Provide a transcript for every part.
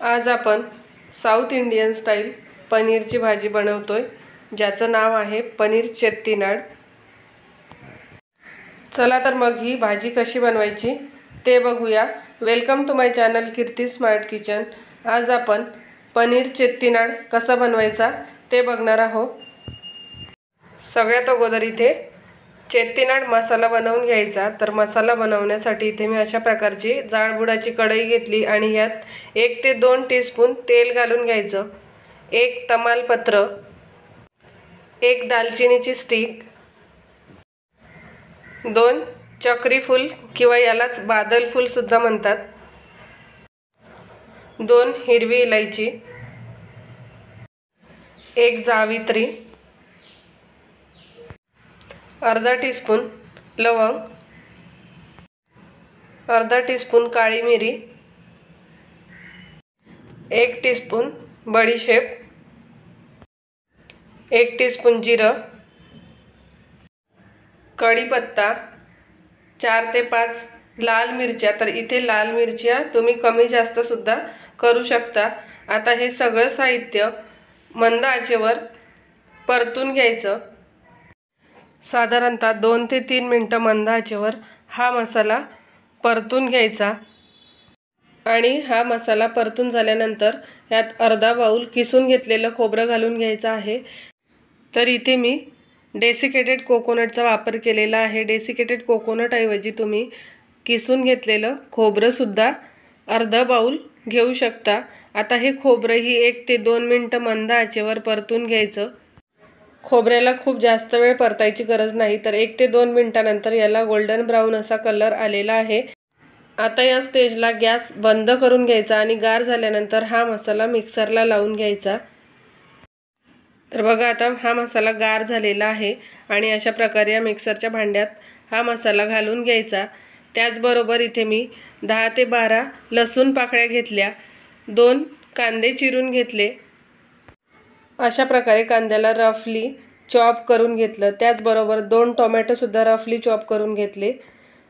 आज आपण south Indian style पनीरची भाजी बनवतोय, ज्याचं नाव आहे पनीर चेट्टीनाड। चला तर मग ही भाजी कशी बनवायची ते बघूया। Welcome to my channel Kirti smart kitchen. आज आपण पनीर चेट्टीनाड कसा बनवायचा ते बघणार आहोत। सगळ्यात अगोदर इथे चेट्टीनाड मसाला बनवून घ्यायचा। तर मसाला बनवण्यासाठी इथे मी अशा प्रकारची जाडबुडाची कढई घेतली आणि यात 1 ते 2 टीस्पून तेल घालून घ्यायचं। 1 तमालपत्र, 1 दालचिनीची स्टिक, 2 चक्री फूल किंवा यालाच बादल फूल सुद्धा म्हणतात, 2 हिरवी इलायची, 1 जावित्री, अर्धा टीस्पून लवंग, अर्धा टीस्पून काळी मिरी, 1 टीस्पून बडीशेप, 1 टीस्पून जिरं, कढीपत्ता, 4 ते 5 लाल मिरच्या। तर इथे लाल मिरच्या तुम्ही कमी जास्त सुद्धा करू शकता। आता हे सगळं साहित्य मंद आचेवर परतून घ्यायचं। साधारणतः 2 ते 3 मिनिटं मंद आचेवर हा मसाला परतून घ्यायचा। आणि हा मसाला परतून झाल्यानंतर यात अर्धा बाउल किसून घेतलेलं खोबरं घालून घ्यायचं आहे। तर इथे मी डेसिकेटेड कोकोनटचा वापर केलेला आहे। डेसिकेटेड कोकोनट ऐवजी तुम्ही किसून घेतलेलं खोबरं सुद्धा अर्धा बाउल घेऊ शकता। आता हे खोबरं ही 1 ते 2 मिनिटं मंद आचेवर परतून घ्यायचं। खोबऱ्याला खूप जास्त वेळ परतायची गरज नाही। तर 1 ते 2 मिनिटांनंतर याला गोल्डन ब्राऊन असा कलर आलेला आहे। आता या स्टेजला गॅस बंद करून घ्यायचा आणि गार झाल्यानंतर हा मसाला मिक्सरला लावून घ्यायचा। तर बघा आता हा मसाला गार झालेला आहे आणि अशा प्रकारे या मिक्सरच्या भांड्यात हा मसाला घालून घ्यायचा। त्याचबरोबर इथे मी 10 ते 12 लसूण पाकळ्या घेतल्या, 2 कांदे चिरून घेतले, अशा प्रकारे कांद्याला रफली चॉप करून घेतलं। त्याचबरोबर 2 टोमॅटो सुद्धा रफली चॉप करून घेतले।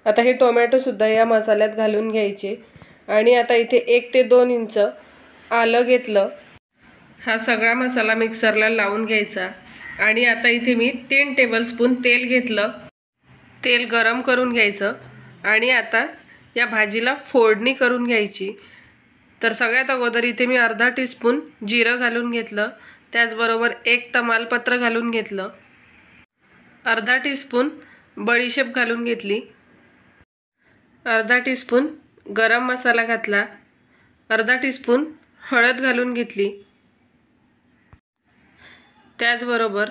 आता हे टोमॅटो सुद्धा या मसाल्यात घालून घ्यायचे। आणि आता इथे 1 ते 2 इंच आलं घेतलं। हा सगळा मसाला मिक्सरला लावून घ्यायचा। आणि आता इथे मी 3 टेबलस्पून तेल घेतलं। तेल गरम करून घ्यायचं आणि आता या भाजीला फोडणी करून घ्यायची। तर सगळ्यात अगोदर इथे मी अर्धा टीस्पून जिरं घालून घेतलं। त्याचबरोबर 1 तमालपत्र घालून घेतलं, अर्धा टीस्पून बडीशेप घालून घेतली, अर्धा टीस्पून गरम मसाला घातला, अर्धा टीस्पून हळद घालून घेतली, त्याचबरोबर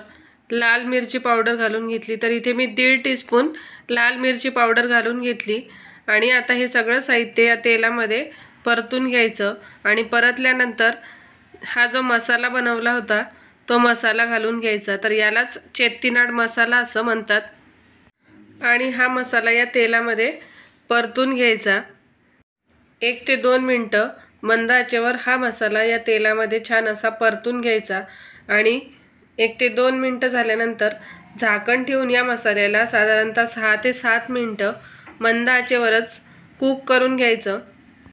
लाल मिरची पावडर घालून घेतली। तर इथे मी 1.5 टीस्पून लाल मिरची पावडर घालून घेतली। आणि आता हे सगळं साहित्य या तेलामध्ये परतून घ्यायचं। आणि परतल्यानंतर हा जो मसाला बनवला होता तो मसाला घालून घ्यायचा। तर यालाच चेट्टीनाड मसाला असं म्हणतात। आणि हा मसाला या तेलामध्ये परतून घ्यायचा। 1 ते 2 मिनिटं मंद आचेवर हा मसाला या तेलामध्ये छान असा परतून घ्यायचा। आणि 1 ते 2 मिनिटं झाल्यानंतर झाकण ठेवून या मसाल्याला साधारणतः 6 ते 7 मिनिटं मंद आचेवरच कुक करून घ्यायचं।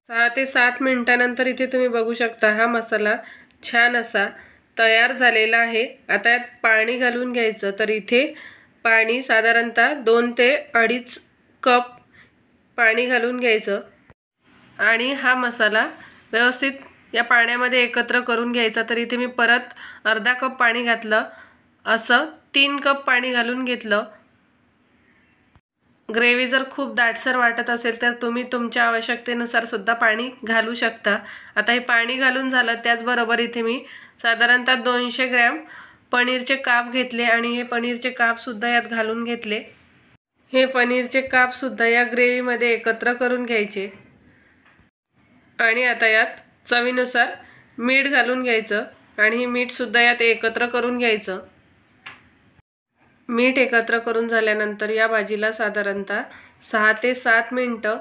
6 ते 7 मिनिटांनंतर इथे तुम्ही बघू शकता हा मसाला छान असा तयार झालेला आहे। आता यात पाणी घालून घ्यायचं। तर इथे पाणी साधारणतः 2 ते 2.5 कप पाणी घालून घ्यायचं। आणि हा मसाला व्यवस्थित या पाण्यामध्ये एकत्र करून घ्यायचा। तर इथे मी परत अर्धा कप पाणी घातलं, असं 3 कप पाणी घालून घेतलं। ग्रेव्ही जर खूप दाटसर वाटत असेल तर तुम्ही तुमच्या आवश्यकतेनुसार सुद्धा पाणी घालू शकता। आता हे पाणी घालून झालं। त्याचबरोबर इथे मी साधारणतः 200 ग्रॅम पनीरचे काप घेतले आणि हे पनीरचे कापसुद्धा यात घालून घेतले। हे पनीरचे कापसुद्धा या ग्रेव्हीमध्ये एकत्र करून घ्यायचे। आणि आता यात चवीनुसार मीठ घालून घ्यायचं आणि हे मीठसुद्धा यात एकत्र करून घ्यायचं। मीठ एकत्र करून झाल्यानंतर या भाजीला साधारणतः 6 ते 7 मिनिटं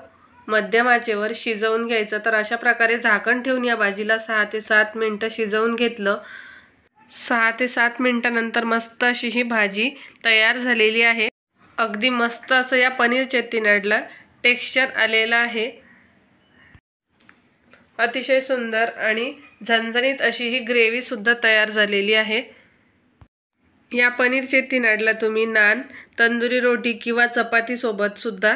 मध्यम आचेवर शिजवून घ्यायचं। तर अशा प्रकारे झाकण ठेवून या भाजीला 6 ते 7 मिनिटं शिजवून घेतलं। 6 ते 7 मिनिटांनंतर मस्त अशी ही भाजी तयार झालेली आहे। अगदी मस्त असं या पनीर चेट्टीनाडला टेक्स्चर आलेलं आहे। अतिशय सुंदर आणि झणझणीत अशी ही ग्रेव्हीसुद्धा तयार झालेली आहे। या पनीर चेट्टीनाडला तुम्ही नान, तंदुरी रोटी किंवा चपातीसोबत सुद्धा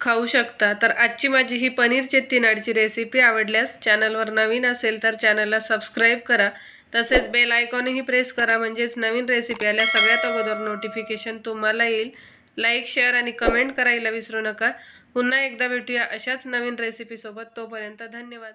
खाऊ शकता। तर आजची माझी ही पनीर चेट्टीनाडची रेसिपी आवडल्यास चॅनलवर नवीन असेल तर चॅनलला सबस्क्राईब करा, तसेच बेल आयकॉनही प्रेस करा, म्हणजेच नवीन रेसिपी आल्या सगळ्यात अगोदर नोटिफिकेशन तुम्हाला येईल। लाईक, शेअर आणि कमेंट करायला विसरू नका। पुन्हा एकदा भेटूया अशाच नवीन रेसिपीसोबत, तोपर्यंत धन्यवाद।